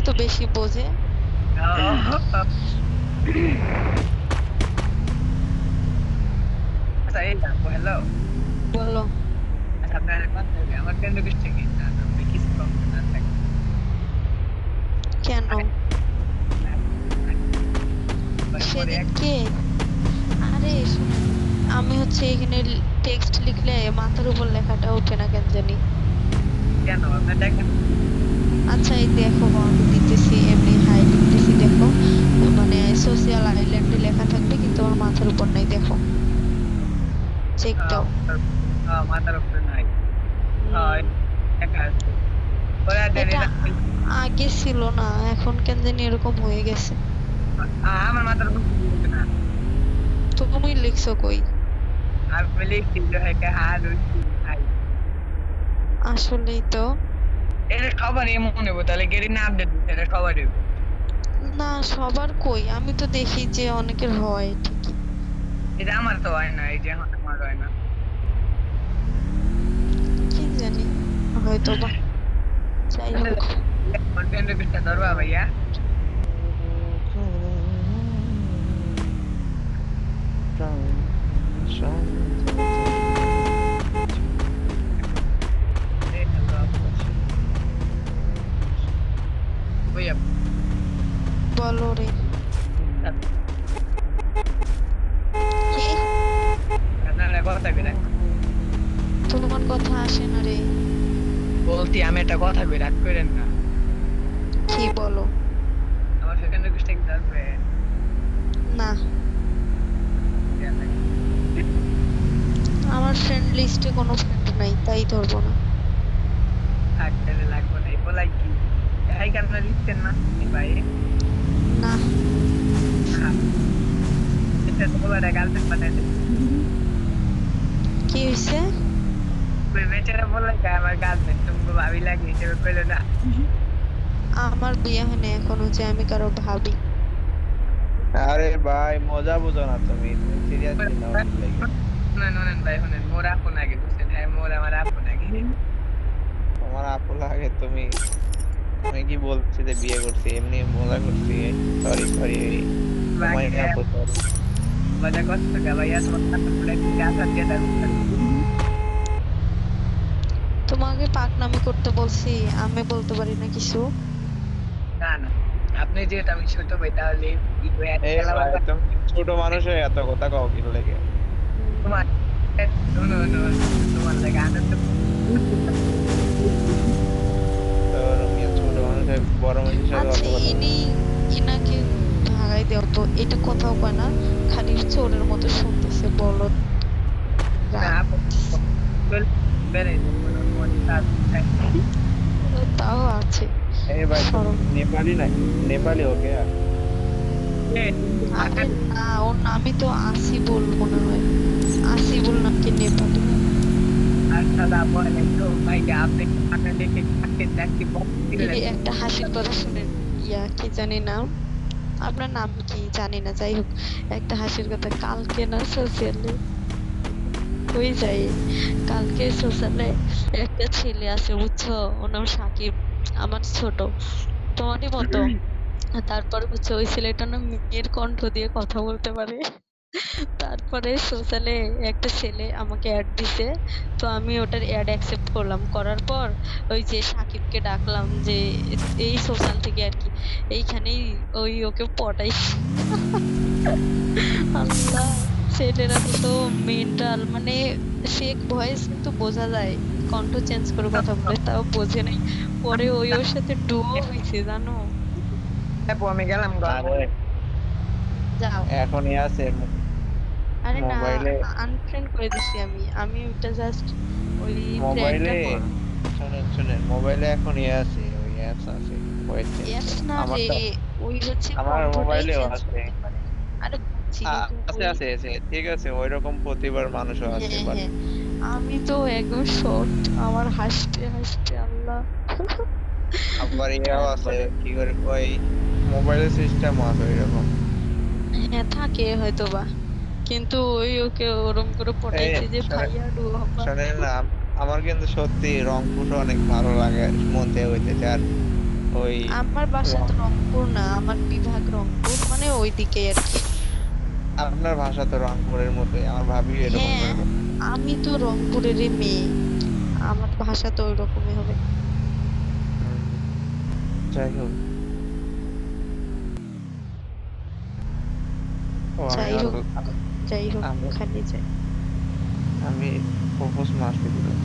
জন্যই তো বেশি বোঝে। আচ্ছা এই আপু হ্যালো। বলো। আচ্ছা আপনার কথা হবে আমার কেন্দ্র কৃষ্ণে কি না আপনি কিছু কম না থাকে কেন? পরে এক সেদিনকে আরে শুনেন, আমি হচ্ছে এখানে টেক্সট লিখলে মাথার উপর লেখাটা ওঠে না কেন জানি। কেন আপনার দেখেন আচ্ছা এই দেখো, আমি দিতেছি এমনি হাই লিখতেছি, দেখো মানে সোশ্যাল আইল্যান্ডে লেখা থাকবে কিন্তু আমার মাথার উপর নাই, দেখো চেক দাও। মাথার উপরে নাই হুম, একা আছে পরে আর জানি এটা না আগে ছিল না, এখন কেন জানি এরকম হয়ে গেছে। আমার মাথার উপর কিছু লিখবে না তুমি লিখছো কই? আমি লিখছি যে হার ভাই আসলেই তো। এটা সবারই মনে হবো তাহলে গেরি না আপডেট দিচ্ছে এটা সবারই হইবো। না সবার কই, আমি তো দেখি যে অনেকের হয় ঠিকই। এটা আমার তো হয় না এই যে এখন আমার হয় না কি জানি, হয়তো বা। যাই হোক। কেন্দ্র কৃষ্ণ ধরবা ভাইয়া এই হ্যালো আপু ওই আপু বলো রে। কি? আপনার কথা বিরাট তোমার কথা আসে না রে। বলতি আমি একটা কথা বিরাট করেন না কি বলো? আমার সেকেন্ড কৃষ্ণ কি ধরবে না, আমার ফ্রেন্ড লিস্টে কোনো ফ্রেন্ড নাই, তাই ধরবো না। থাক তাহলে লাগবো না এই বলাই কি হাই কেন লিখছেন না এই ভাই না। এটা তো বলে গার্লফ্রেন্ড বানাই দেবে কি হয়েছে? ওই বেচারা বললে আমার গার্লফ্রেন্ড তুমি ভাবি লাগে হিসেবে কইলো না আমার বিয়ে হয়নি এখনো যে আমি কারো ভাবি। আরে ভাই মজা বুঝো না, তুমি তুমি সিরিয়াসলি নাও কি লাগে। শুনেন শুনেন ভাই শুনেন মোর আপন আগে বুঝছেন হ্যাঁ মোর আমার আপন আগে তোমার আপু লাগে তুমি। আমি কি বলছি যে বিয়ে করছি, এমনি মজা করছি। সরি সরি, তোমায় বাকি আপু সরি। মজা করছো গা ভাইয়া তোমার কাছে পড়ে গাছ আর দিয়ে দাও তোমাকে পাকনামি করতে বলছি, আমি বলতে পারি না কিছু। না না আপনি যেহেতু আমি ছোট ভাই তাহলে এ খেলা ভাই তুমি ছোট মানুষে এত কথা কও কি লাগে। তোমার শোনো শোনো তোমার লাগে আনন্দ তো তুমি ছোট মানুষে বড় মানুষের সাথে অত আচ্ছা কথা বলো। ইনাকে ভাগাই দেও তো, এটা কোথাও কয় না, খালি চোরের মতো শুনতেছে বলো। না আপু বেড়ে মনে কাজ তাও আছে এই ভাই তুমি সরম। নেপালি নাকি? নেপালি ওকে আর আরে না, ওর নামই তো আসিবুল মনে হয়, আসিবুল নাম কি নেপালি? আসসালামু আলাইকুম ভাইয়া আপনি আপনার দেখে থাকেন নাকি বক্সি এই একটা হাসির কথা শুনেন, কি জানি নাম, আপনার নাম কি জানি না, যাই হোক একটা হাসির কথা, কালকে না সোশ্যালে হয়ে যায়, কালকে সোশ্যালে একটা ছেলে আছে বুঝছো, ওর নাম সাকিব, আমার ছোট, তোমারই মতো। তারপর হচ্ছে ওই ছেলেটা না মেয়ের কণ্ঠ দিয়ে কথা বলতে পারে। তারপরে সোশ্যালে একটা ছেলে আমাকে অ্যাড দিছে, তো আমি ওটার অ্যাড অ্যাকসেপ্ট করলাম, করার পর ওই যে সাকিবকে ডাকলাম যে এই সোশ্যাল থেকে আর কি, এইখানেই ওই ওকে পটাইছি। আল্লাহ, ছেলেরা তো মেন্টাল, মানে ফেক ভয়েস কিন্তু বোঝা যায়, কণ্ঠ চেঞ্জ করে কথা বলে, তাও বোঝে নাই। পরে ওই ওর সাথে ডুও হয়েছে জানো। আপু আমি গেলাম গো আরে যাও। এখনই আছে আরে না, মোবাইলে। আনফ্রেন্ড করে দিছি আমি, আমি ওটা জাস্ট ওই মোবাইলে প্র্যাঙ্কটা কর। শুনেন শুনেন, মোবাইলে এখন আছে, ওই অ্যাপস আছে ভয়েস অ্যাপস চেঞ্জার। না রে, আমারটা ওই হচ্ছে আমার কণ্ঠটাই মোবাইলেও চেঞ্জ আছে। করতে পারে। আরে বুঝছি কিন্তু আছে ওই, আছে আছে, ঠিক আছে, ওইরকম প্রতিবার মানুষও আছে হ্যাঁ বাট হ্যাঁ, আমি তো একদম শর্ট, আমার হাসতে হাসতে আল্লাহ। আবার ইয়েও আছে তারপরে কি করে ওই মোবাইলের সিস্টেম আছে ওইরকম। হ্যাঁ থাকে হয়তো বা, কিন্তু ওই ওকে ওরম করে এই পটাইছে যে শোনেন ভাইয়া ডু হবা। শোনেন না, আমার কিন্তু সত্যি রংপুর অনেক ভালো লাগে, মন থেকে হইতেছে আর ওই আমার বাসা তো রংপুর না, আমার বিভাগ রংপুর, মানে ওইদিকে আর কি। আপনার ভাষা তো রংপুরের মতোই, আমার ভাবিও এরকম হ্যাঁ, করে কথা। আমি তো রংপুরেরই মেয়ে, আমার ভাষা তো ওই রকমই হবে। হুম, যাই হোক। ও আমি যাই হোক, আমি যাই হোক, আমি খালি যাই। আমি প্রপোজ মারছি দিলাম।